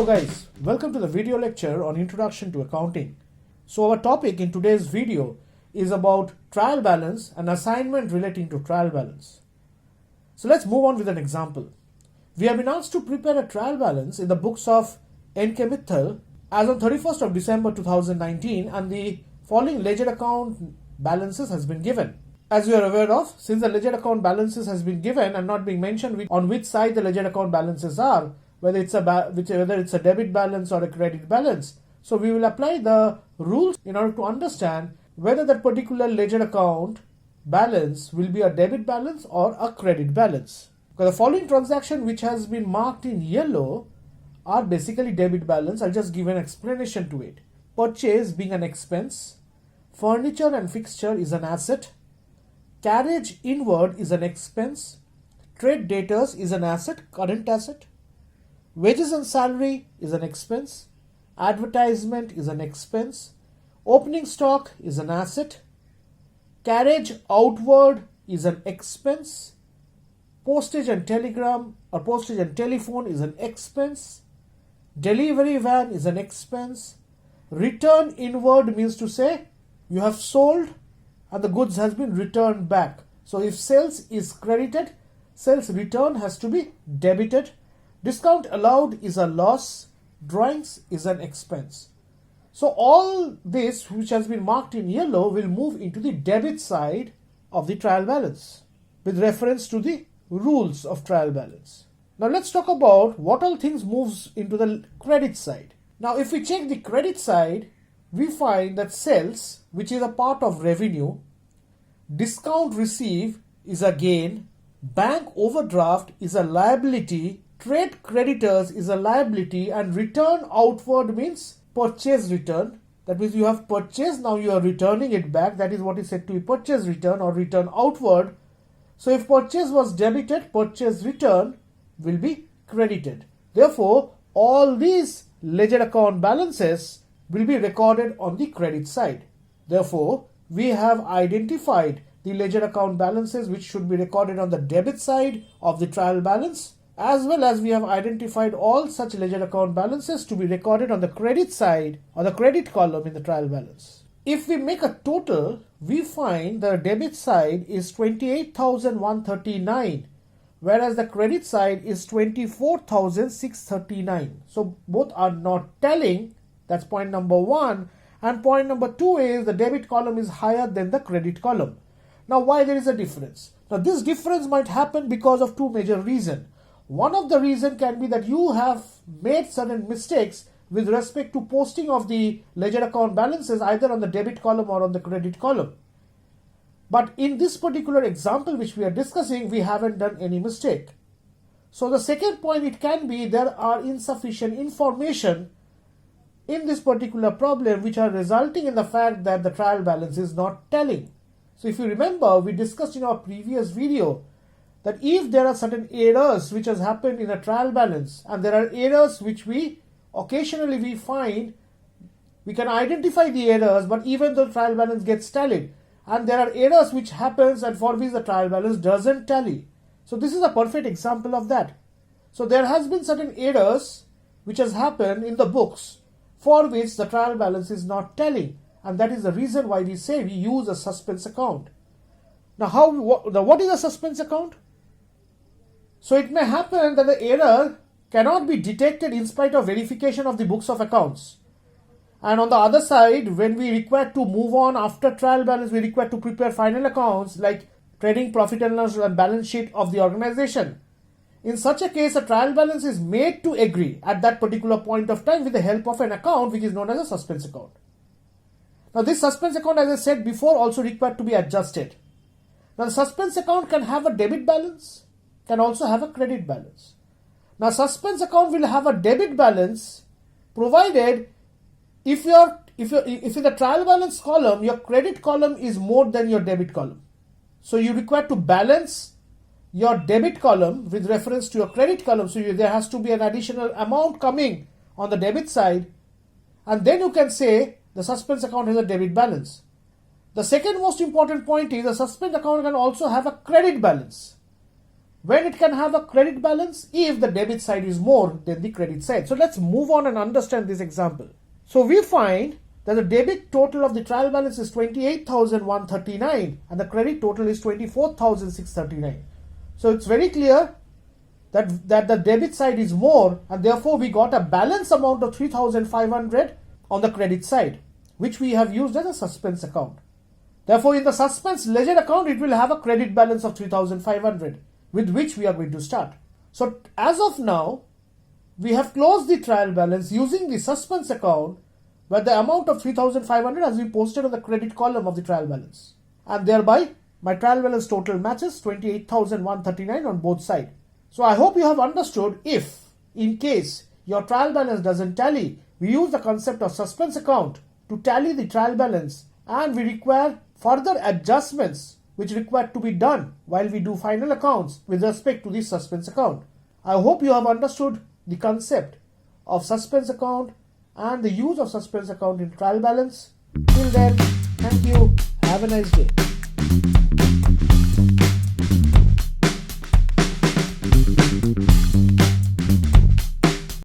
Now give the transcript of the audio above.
guys, welcome to the video lecture on Introduction to Accounting. So our topic in today's video is about trial balance and assignment relating to trial balance. So let's move on with an example. We have been asked to prepare a trial balance in the books of N.K. Mittal as on 31st of December 2019 and the following ledger account balances has been given. As you are aware of, since the ledger account balances has been given and not being mentioned on which side the ledger account balances are, whether it's a debit balance or a credit balance. So we will apply the rules in order to understand whether that particular ledger account balance will be a debit balance or a credit balance. Because the following transaction which has been marked in yellow are basically debit balance. I'll just give an explanation to it. Purchase being an expense, furniture and fixture is an asset, carriage inward is an expense, trade debtors is an asset, current asset, wages and salary is an expense, advertisement is an expense, opening stock is an asset, carriage outward is an expense, postage and telegram or postage and telephone is an expense, delivery van is an expense, return inward means to say you have sold and the goods has been returned back. So if sales is credited, sales return has to be debited. Discount allowed is a loss, drawings is an expense. So all this which has been marked in yellow will move into the debit side of the trial balance with reference to the rules of trial balance. Now let's talk about what all things moves into the credit side. Now if we check the credit side, we find that sales, which is a part of revenue, discount received is a gain, bank overdraft is a liability, trade creditors is a liability, and return outward means purchase return. That means you have purchased, now you are returning it back. That is what is said to be purchase return or return outward. So if purchase was debited, purchase return will be credited. Therefore, all these ledger account balances will be recorded on the credit side. Therefore, we have identified the ledger account balances which should be recorded on the debit side of the trial balance, as well as we have identified all such ledger account balances to be recorded on the credit side or the credit column in the trial balance. If we make a total, we find the debit side is 28,139, whereas the credit side is 24,639. So both are not telling. That's point number one. And point number two is the debit column is higher than the credit column. Now why there is a difference? Now this difference might happen because of two major reasons. One of the reasons can be that you have made certain mistakes with respect to posting of the ledger account balances either on the debit column or on the credit column. But in this particular example which we are discussing, we haven't done any mistake. So the second point, it can be there are insufficient information in this particular problem which are resulting in the fact that the trial balance is not telling. So if you remember, we discussed in our previous video that if there are certain errors which has happened in a trial balance, and there are errors which we occasionally find, we can identify the errors, but even though trial balance gets tallied, and there are errors which happens and for which the trial balance doesn't tally. So this is a perfect example of that. So there has been certain errors which has happened in the books for which the trial balance is not telling, and that is the reason why we say we use a suspense account. Now what is a suspense account? So it may happen that the error cannot be detected in spite of verification of the books of accounts. And on the other side, when we require to move on after trial balance, we require to prepare final accounts like trading profit and loss and balance sheet of the organization. In such a case, a trial balance is made to agree at that particular point of time with the help of an account which is known as a suspense account. Now this suspense account, as I said before, also required to be adjusted. Now the suspense account can have a debit balance, can also have a credit balance. Now suspense account will have a debit balance provided if in the trial balance column, your credit column is more than your debit column. So you require to balance your debit column with reference to your credit column. So there has to be an additional amount coming on the debit side, and then you can say the suspense account has a debit balance. The second most important point is a suspense account can also have a credit balance. When it can have a credit balance? If the debit side is more than the credit side. So let's move on and understand this example. So we find that the debit total of the trial balance is 28,139 and the credit total is 24,639. So it's very clear that the debit side is more, and therefore we got a balance amount of 3,500 on the credit side, which we have used as a suspense account. Therefore, in the suspense ledger account, it will have a credit balance of 3,500, with which we are going to start. So as of now, we have closed the trial balance using the suspense account, where the amount of 3,500 has been posted on the credit column of the trial balance. And thereby, my trial balance total matches 28,139 on both sides. So I hope you have understood. If, in case, your trial balance doesn't tally, we use the concept of suspense account to tally the trial balance, and we require further adjustments which require to be done while we do final accounts with respect to the suspense account. I hope you have understood the concept of suspense account and the use of suspense account in trial balance. Till then, thank you. Have a nice day.